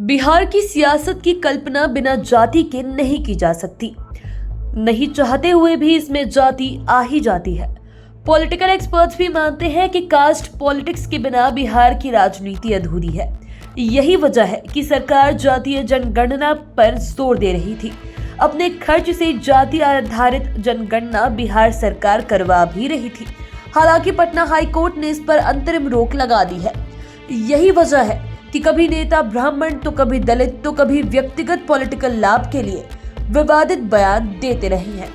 बिहार की सियासत की कल्पना बिना जाति के नहीं की जा सकती। नहीं चाहते हुए भी इसमें जाति आ ही जाती है। पॉलिटिकल एक्सपर्ट्स भी मानते हैं कि कास्ट पॉलिटिक्स के बिना बिहार की राजनीति अधूरी है। यही वजह है कि सरकार जातीय जनगणना पर जोर दे रही थी। अपने खर्च से जाति आधारित जनगणना बिहार सरकार करवा भी रही थी। हालांकि पटना हाई कोर्ट ने इस पर अंतरिम रोक लगा दी है। यही वजह है कि कभी नेता ब्राह्मण तो कभी दलित तो कभी व्यक्तिगत पॉलिटिकल लाभ के लिए विवादित बयान देते रहे हैं।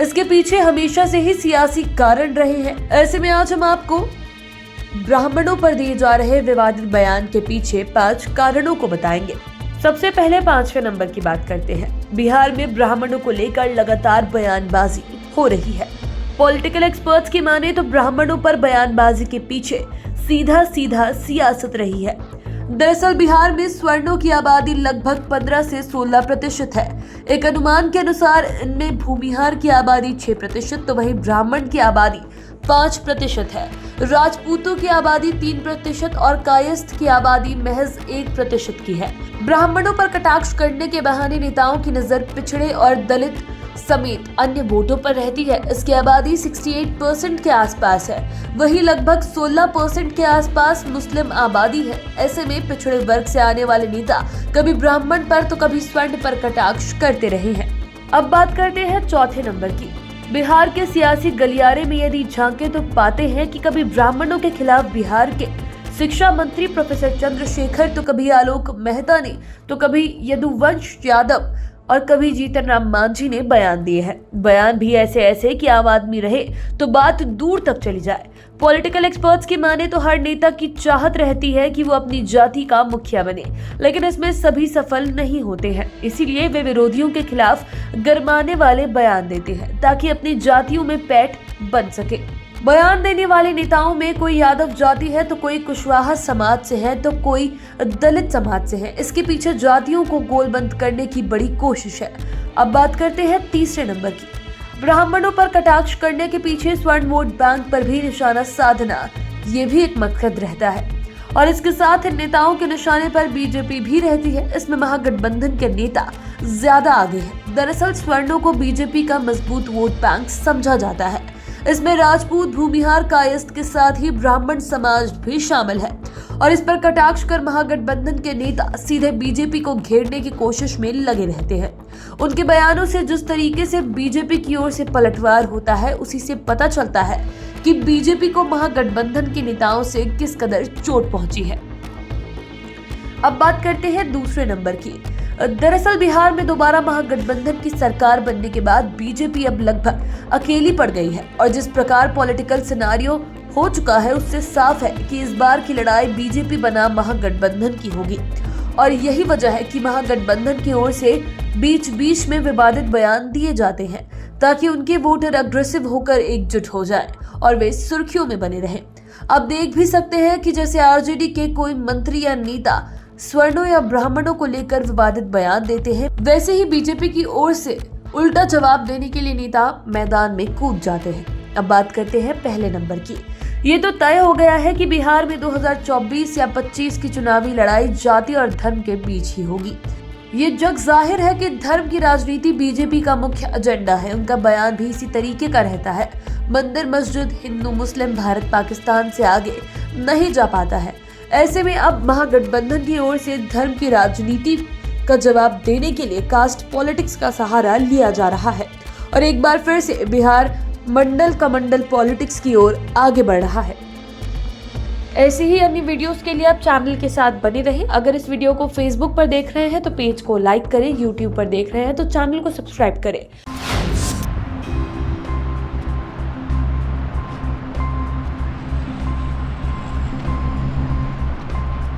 इसके पीछे हमेशा से ही सियासी कारण रहे हैं। ऐसे में आज हम आपको ब्राह्मणों पर दिए जा रहे विवादित बयान के पीछे 5 कारणों को बताएंगे। सबसे पहले 5वें नंबर की बात करते हैं। बिहार में ब्राह्मणों को लेकर लगातार बयानबाजी हो रही है। पॉलिटिकल एक्सपर्ट्स की माने तो ब्राह्मणों पर बयानबाजी के पीछे सीधा सियासत रही है। दरअसल बिहार में स्वर्णों की आबादी लगभग 15 से 16% है। एक अनुमान के अनुसार इनमें भूमिहार की आबादी 6% तो वहीं ब्राह्मण की आबादी 5% है। राजपूतों की आबादी 3% और कायस्थ की आबादी महज 1% की है। ब्राह्मणों पर कटाक्ष करने के बहाने नेताओं की नजर पिछड़े और दलित समेत अन्य वोटों पर रहती है। इसकी आबादी 68% के आसपास है। वहीं लगभग 16% के आसपास मुस्लिम आबादी है। ऐसे में पिछड़े वर्ग से आने वाले नेता कभी ब्राह्मण पर तो कभी स्वर्ण पर कटाक्ष करते रहे हैं। अब बात करते हैं चौथे नंबर की। बिहार के सियासी गलियारे में यदि झांके तो पाते हैं कि कभी ब्राह्मणों के खिलाफ बिहार के शिक्षा मंत्री प्रोफेसर चंद्रशेखर तो कभी आलोक मेहता ने तो कभी यदुवंश यादव और कभी जीतन राम मांझी ने बयान दिए हैं। बयान भी ऐसे कि आम आदमी रहे तो बात दूर तक चली जाए। पॉलिटिकल एक्सपर्ट्स की माने तो हर नेता की चाहत रहती है कि वो अपनी जाति का मुखिया बने, लेकिन इसमें सभी सफल नहीं होते हैं। इसीलिए वे विरोधियों के खिलाफ गरमाने वाले बयान देते हैं ताकि अपनी जातियों में पैठ बन सके। बयान देने वाले नेताओं में कोई यादव जाति है तो कोई कुशवाहा समाज से है तो कोई दलित समाज से है। इसके पीछे जातियों को गोलबंद करने की बड़ी कोशिश है। अब बात करते हैं तीसरे नंबर की। ब्राह्मणों पर कटाक्ष करने के पीछे स्वर्ण वोट बैंक पर भी निशाना साधना, ये भी एक मकसद रहता है और इसके साथ इन नेताओं के निशाने पर बीजेपी भी रहती है। इसमें महागठबंधन के नेता ज्यादा आगे हैं। दरअसल स्वर्णों को बीजेपी का मजबूत वोट बैंक समझा जाता है। इसमें राजपूत, भूमिहार, कायस्थ के साथ ही ब्राह्मण समाज भी शामिल है और इस पर कटाक्ष कर महागठबंधन के नेता सीधे बीजेपी को घेरने की कोशिश में लगे रहते हैं। उनके बयानों से जिस तरीके से बीजेपी की ओर से पलटवार होता है, उसी से पता चलता है कि बीजेपी को महागठबंधन के नेताओं से किस कदर चोट पहुंची है। अब बात करते हैं दूसरे नंबर की। दरअसल बिहार में दोबारा महागठबंधन की सरकार बनने के बाद बीजेपी अब लगभग अकेली पड़ गई है और जिस प्रकार पॉलिटिकल सिनारियो हो चुका है उससे साफ है कि इस बार की लड़ाई बीजेपी बना महागठबंधन की होगी। और यही वजह है कि महागठबंधन की ओर से बीच में विवादित बयान दिए जाते हैं ताकि उनके वोटर अग्रेसिव होकर एकजुट हो जाएं और वे सुर्खियों में बने रहें। अब देख भी सकते हैं कि जैसे आरजेडी के कोई मंत्री या नेता स्वर्णों या ब्राह्मणों को लेकर विवादित बयान देते हैं, वैसे ही बीजेपी की ओर से उल्टा जवाब देने के लिए नेता मैदान में कूद जाते हैं। अब बात करते हैं पहले नंबर की। ये तो तय हो गया है कि बिहार में 2024 या 25 की चुनावी लड़ाई जाति और धर्म के बीच ही होगी। ये जग जाहिर है कि धर्म की राजनीति बीजेपी का मुख्य एजेंडा है। उनका बयान भी इसी तरीके का रहता है। मंदिर, मस्जिद, हिंदू, मुस्लिम, भारत पाकिस्तान से आगे नहीं जा पाता है। ऐसे में अब महागठबंधन की ओर से धर्म की राजनीति का जवाब देने के लिए कास्ट पॉलिटिक्स का सहारा लिया जा रहा है और एक बार फिर से बिहार मंडल कमंडल पॉलिटिक्स की ओर आगे बढ़ रहा है। ऐसे ही अन्य वीडियोस के लिए आप चैनल के साथ बने रहें। अगर इस वीडियो को फेसबुक पर देख रहे हैं तो पेज को लाइक करें, यूट्यूब पर देख रहे हैं तो चैनल को सब्सक्राइब करें